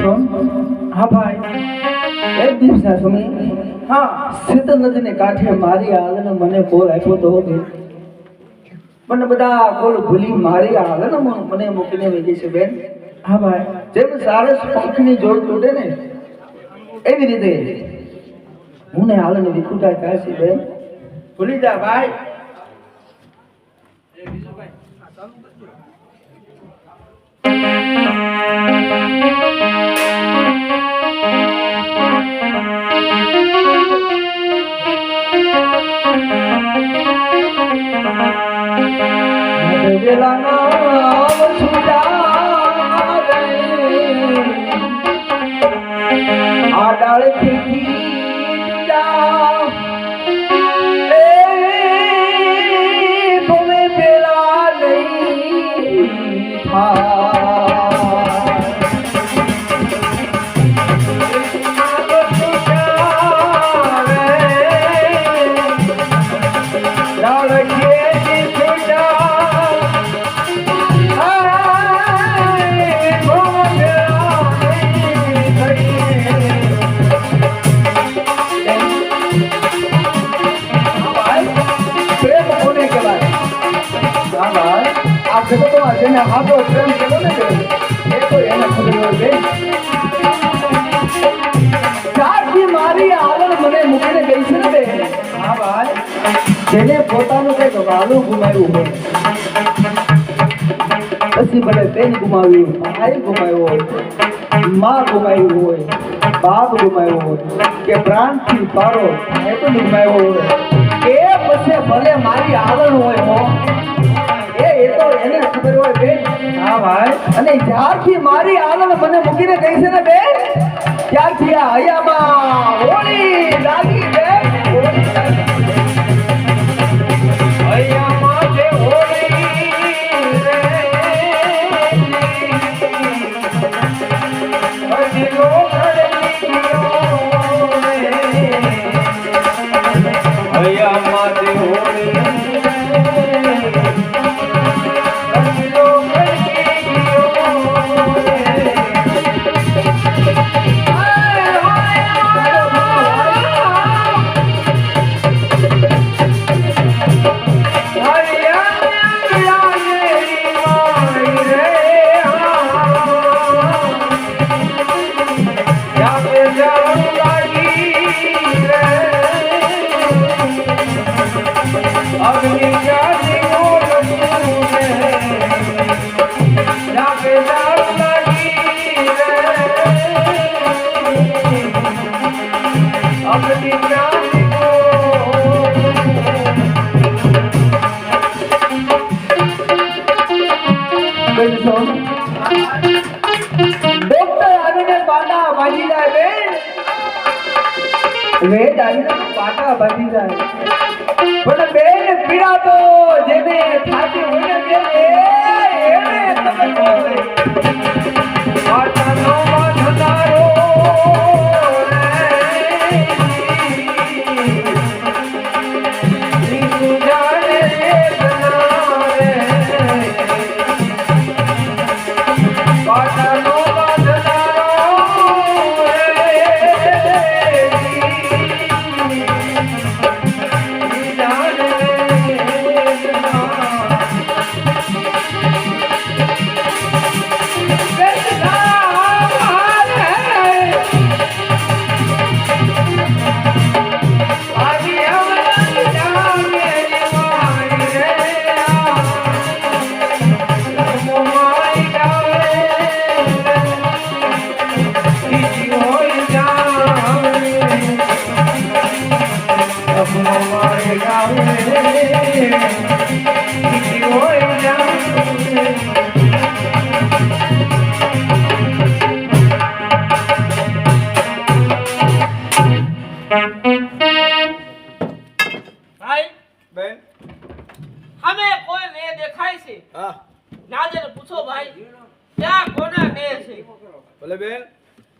સોન હા ભાઈ, એક દિવસના સમય હા સીત નદીને કાંઠે મારી હાલને મને બોલ આપ્યો તો હતો. મને બધા બોલ ભૂલી મારી હાલને મને મૂકીને વહી ગઈ છે બેન. હા ભાઈ, જેમ સારસ પંખની જોડ તૂટે ને એવી રીતે હું ને હાલને વિખુટા થાય છે બેન. ભૂલી જા ભાઈ. આ ડાળથી જેને હાથો પ્રેમ કર્યો ને એ તો એને ખબર હોય છે. ત્યારથી મારી આગળ મને મૂકીને ગઈ છે ને બે. હા ભાઈ, જેને પોતાનું કંઈક વાલું ગુમાવ્યું હોય, પછી ભલે બેન ગુમાવ્યું, ભાઈ ગુમાવ્યો હોય, માં ગુમાવ્યું હોય, બાપ ગુમાવ્યો હોય કે પ્રાણથી પારો એ તો ગુમાવ્યો હોય કે પછી ભલે મારી આગળ હોય હો એ તો એને ખબર હોય બેન. હા ભાઈ, અને જ્યારથી મારી આગળ મને મૂકીને ગઈ છે ને બેન ત્યારથી આ હૈયામાં હોળી લાગી બેન. હોળી લાગી. હૈયામાં જે હોળી રે હજીરો ઘડની હૈયામાં જે હોળી ડોક્ટર આવીને પાટા બાંધી જાય બેન. વેદ આવીને પાટા બાંધી જાય પણ બેન પીડા તો જેને થાકી હોય ને એને ખબર હોય. પાટાનો બાંધનારો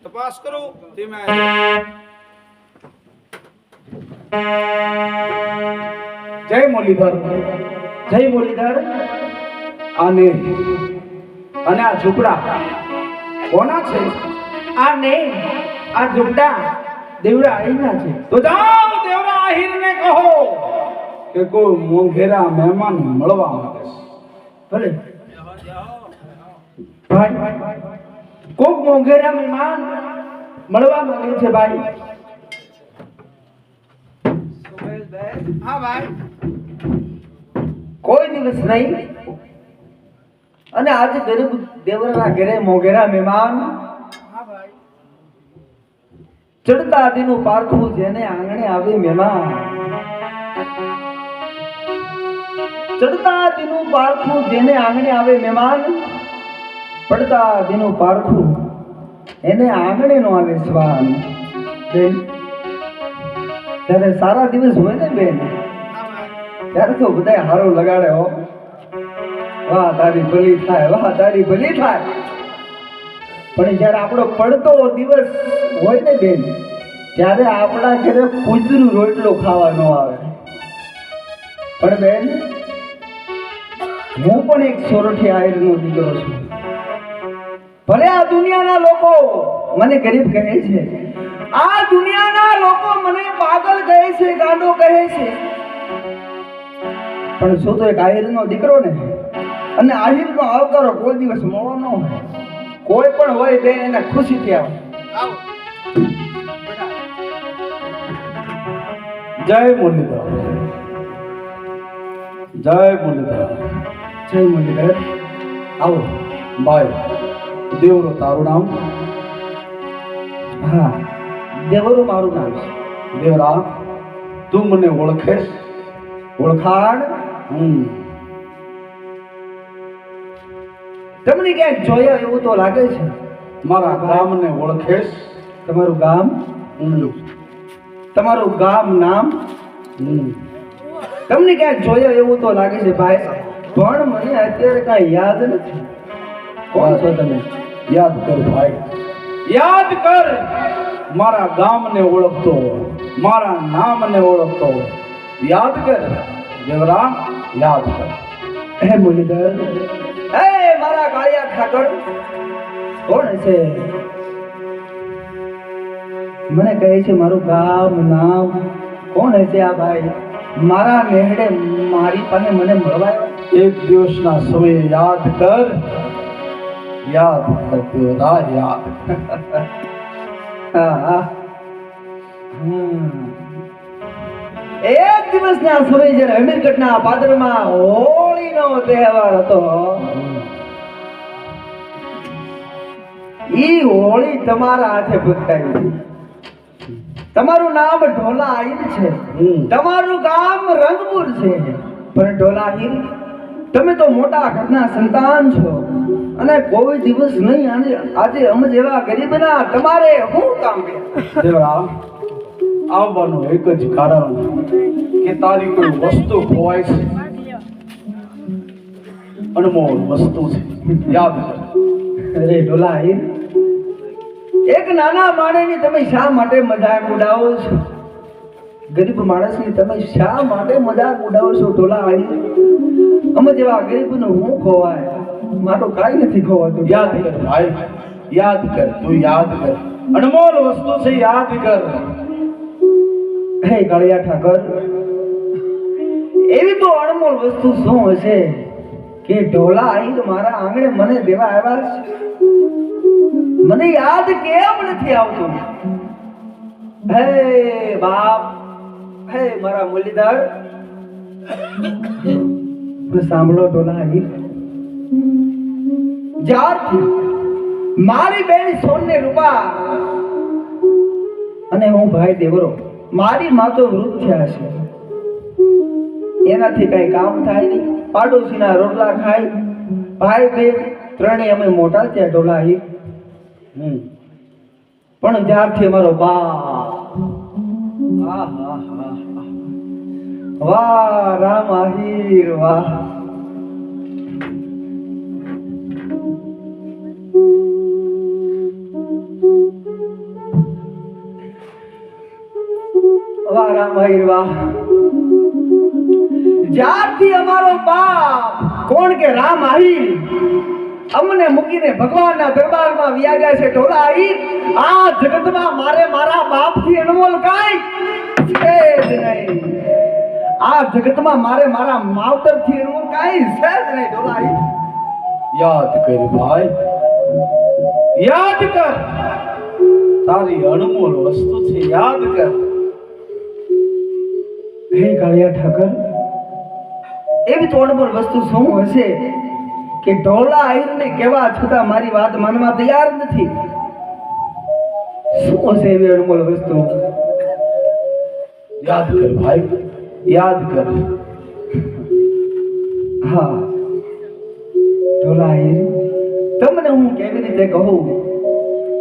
તપાસ કરું ધીમે. જય મુરલીધર, જય મુરલીધર. અને આ ઝૂંપડા કોના છે? આ નહીં, આ ઝુંડા દેવડા આઈના છે. તો જાઓ દેવરા આહિરને કહો કે કોઈ મોંઘેરા મહેમાન મળવા માંગે છે. ભલે ભાઈ, કોક મોંઘેરા મહેમાન મળવા માંગે છે ભાઈ. હા ભાઈ. કોઈ દિવસ નહીં અને આજે ગરીબ દેવરાના ઘરે મોંઘેરા મહેમાન. હા ભાઈ. ચડતા આદિનું પારખું જેને આંગણે આવે મહેમાન. ચડતા આદિનું પારખું જેને આંગણે આવે મહેમાન. પડતા આદિનું પારખું એને આંગણે નો આવે સ્વાન. બેન, ત્યારે સારા દિવસ હોય ને બેન, ત્યારે તો બધા હારો લગાડે હો. વાહ તારી ભલી થાય, વાહ તારી ભલી થાય. પણ જ્યારે આપણો પડતો દિવસ હોય ને બેન, ત્યારે આપણા ઘરે કૂતરું રોટલો ખાવા ન આવે. પણ બેન, હું પણ એક સોરઠી આયરનો દીકરો છું. ભલે આ દુનિયાના લોકો મને ગરીબ કહે છે, આ દુનિયાના લોકો મને પાગલ કહે છે, ગાંડો કહે છે, પણ શું તો એક આહિરનો દીકરો ને, અને આહિરનો આવકારો કોઈ દિવસ મળવો ન હોય. કોઈ પણ હોય બેન, એને ખુશીથી આવે. જય મુરલીધર. જય મુરલીધર. જય મુરલીધર. આવો ભાઈ, દેવરો તારું નામ? હા, દેવરો મારું નામ છે. દેવરા, તું મને ઓળખેશ? ઓળખાણ તમને ક્યાંક જોયા એવું તો લાગે છે. મારા ગામને ઓળખેશ? તમારું ગામ? તમારું ગામ નામ? તમને ક્યાંક જોયા એવું તો લાગે છે ભાઈ, પણ મને અત્યારે કાંઈ યાદ નથી. કોણ છો તમે? યાદ કર ભાઈ, યાદ કર. મારા ગામને ઓળખતો, મારા નામને ઓળખતો, યાદ કર દેવરા, યાદ કર. હે મુરલીધર, હે મારા કાળિયા ઠાકર, કોણ છે? મને કહે છે મારું ગામ નામ. કોણ છે આ ભાઈ? મારા નેહડે મારી પાસે મને મળવા આવ્યો. એક દિવસના સમયે યાદ કર, યાદ કર દેવરા, યાદ કર. હા. એક દિવસના સમય જ્યારે અમીરગઢના પાદરમાં હોળીનો તહેવાર હતો, ઈ હોળી તમારા હાથે ભટકાઈ. તમારું નામ ઢોલા આહિર છે, તમારું ગામ રંગપુર છે, પણ ઢોલા આહિર, તમે તો મોટા ઘરના સંતાન છો, અને કોઈ દિવસ નહીં આજે અમે જેવા ગરીબના તમારે શું કામ છે? દેવરા, આવવાનું એક જ કારણ કે તારી કોઈ વસ્તુ ખોવાય છે, અનમોલ વસ્તુ છે, યાદ કર. અરે ઢોલા આહિર, એક નાના માણસની તમે શા માટે મજાક ઉડાવો છો? ગરીબ માણસની તમે શા માટે મજાક ઉડાવો છો ઢોલા આહિર? અમે જેવા ગરીબનું હું ખોવાય? મારું કાંઈ નથી ખોવાતું. યાદ કર ભાઈ, યાદ કર, તું યાદ કર. અનમોલ વસ્તુ છે, યાદ કર. હે કાળિયા ઠાકર, એવી તો અણમોલ વસ્તુ શું હશે કે ઢોલા આહિર મારા આંગણે મને દેવા આવ્યા છે? મને યાદ કેમ નથી આવતું? હે બાપ, હે મારા મુરલીધર, સાંભળો ઢોલા આહિર, જ્યારથી મારી બેન સોનને રૂપા અને હું ભાઈ દેવરો, મારી માં તો વૃદ્ધ થયા છે, એનાથી કઈ કામ થાય નહીં. પાડોશીના રોટલા ખાય, ભાઈ બેન ત્રણેય અમે મોટા થયા ઢોલા આહિર. પણ જ્યારથી મારો બાપ, વાહ રામ આહિર વાહ, વાહ રામ આહિર વાહ, જ્યારથી અમારો બાપ કોણ કે રામ આહિર અમને મૂકીને ભગવાનના દરબારમાં વ્યા ગયા છે ઢોલા ઈર આ જગતમાં મારે મારા બાપથી અનમોલ કાંઈ છે જ નહીં આ જગતમાં મારે મારા માવતરથી અનમોલ કાંઈ છે જ નહીં ઢોલા ઈર યાદ કર ભાઈ યાદ કર તારી અણમોલ વસ્તુ છે યાદ કર હે કાળિયા ઠાકર એવી તો અણમોલ વસ્તુ શું હશે કે ઢોલા આયરને કહેવા છતાં મારી વાત માનવા તૈયાર નથી શું હશે એવી અણમોલ વસ્તુ યાદ કર ભાઈ યાદ કર હા ઢોલા આયર તમને હું કેવી રીતે કહું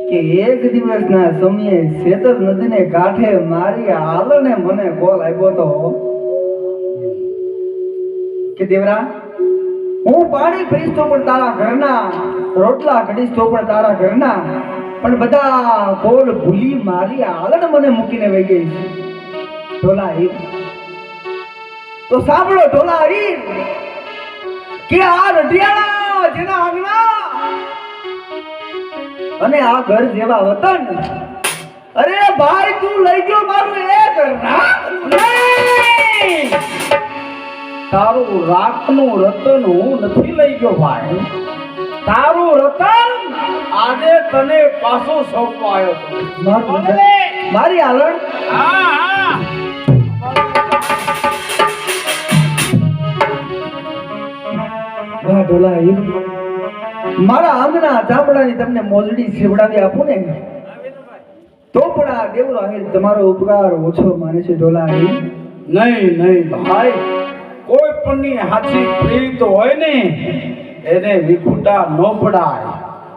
કે એક દિવસના સમયે શેતર નદીને કાંઠે મારી હાલને મને કોલ આવ્યો તો કે દેવરા હું પાણી પીશ તો પણ તારા ઘરના રોટલા ઘડીશ તો પણ તારા ઘરના પણ બધા કોલ ભૂલી મારી હાલને મને મૂકીને વહી ગઈ ઢોલા હીર તો સાંભળો ઢોલા હીર કે આ રઢિયાળા જેના આંગણા અને આ ઘર જેવા વતન અરે ભાઈ તું લઈ ગયો મારું એક રાખનું નહીં તારું રાખનું રતન હું નથી લઈ ગયો ભાઈ તારું રતન આજે તને પાછો સોંપવા આવ્યો છું મારી હાલણ હા હા વાહ ઢોલા હીર મારા આમના ચામડાની તમને મોજડી સેવડાવી આપું ને તો પણ આ દેવરો આહિર તમારો ઉપકાર ઓછો માને છે ઢોલા હીર નહીં નહીં ભાઈ કોઈ પણની હાથી પ્રીત હોય ને એને વિખુટા ન પડાય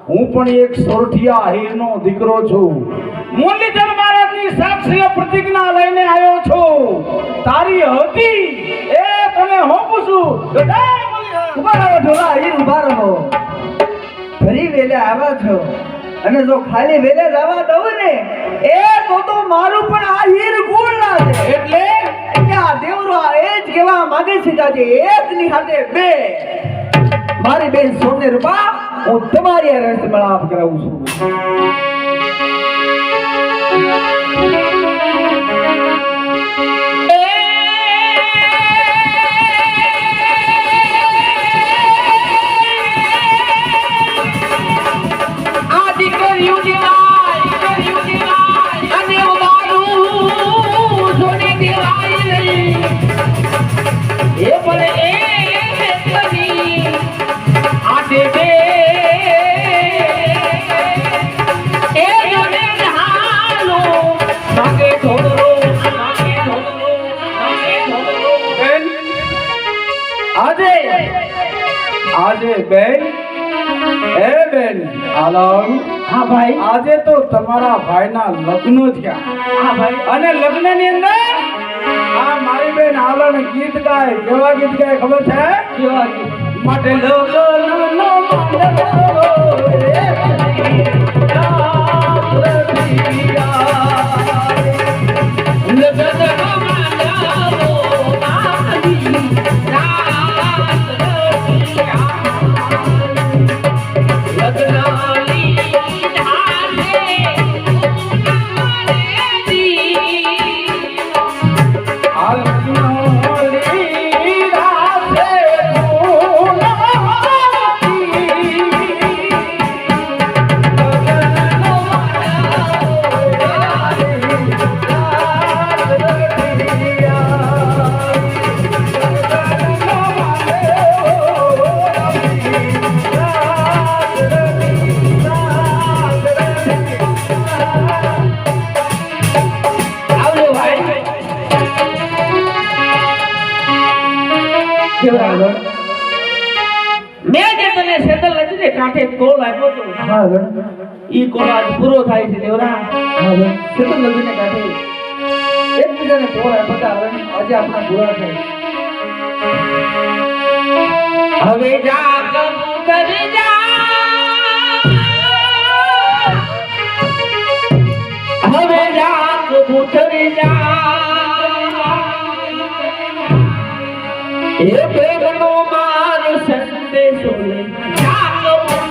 હું પણ એક સોરઠિયા હીરનો દીકરો છું મુરલીધર મહારાજની સાક્ષી પ્રતિજ્ઞા લઈને આવ્યો છું તારી હતી એ તને હોપું છું ઉભા રહો ઢોલા હીર ઉભા રહો ફરી વેલે આવ્યા છો અને જો ખાલી વેલે જવા દઉં ને એ તો મારું પણ આ હીર ગુણ ના છે એટલે આ દેવરો એ જ કહેવા માંગે છે કે આજે એક ની હાથે બે મારી બેન સોને રૂપા હું તમારી આ રસ્તે મળાપ કરાવું છું આજે બેન એ બેન આલમ હા ભાઈ આજે તો તમારા ભાઈના લગ્ન થયા હા ભાઈ અને લગ્નની અંદર આ મારી બેન આલમ ગીત ગાય કેવા ગીત ગાય ખબર છે કેવા ગીત માટે લગ્નનો માંડવો રે મેં જે તને શેતલ નદીને કાંઠે કોલ આપ્યો તો હા ઈ કોલ આજ પૂરો થાય છે દેવરા હા શેતલ નદીને કાંઠે એકબીજાને કોલ આપ્યો તો આજે આપણા પૂરા થાય હવે જા કબૂતર જા હવે જા કબૂતર જા એ પ્રેમનો માર સંદેશો લે જા કબૂતર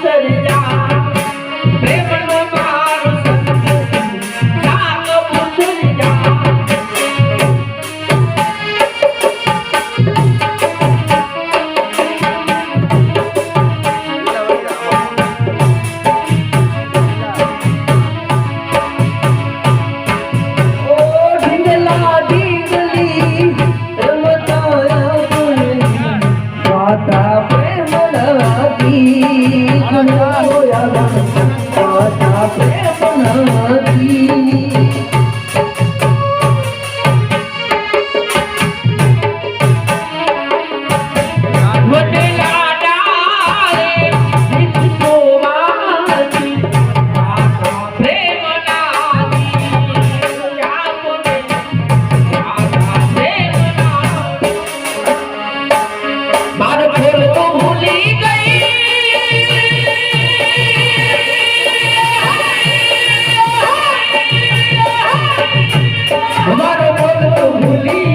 ભૂલી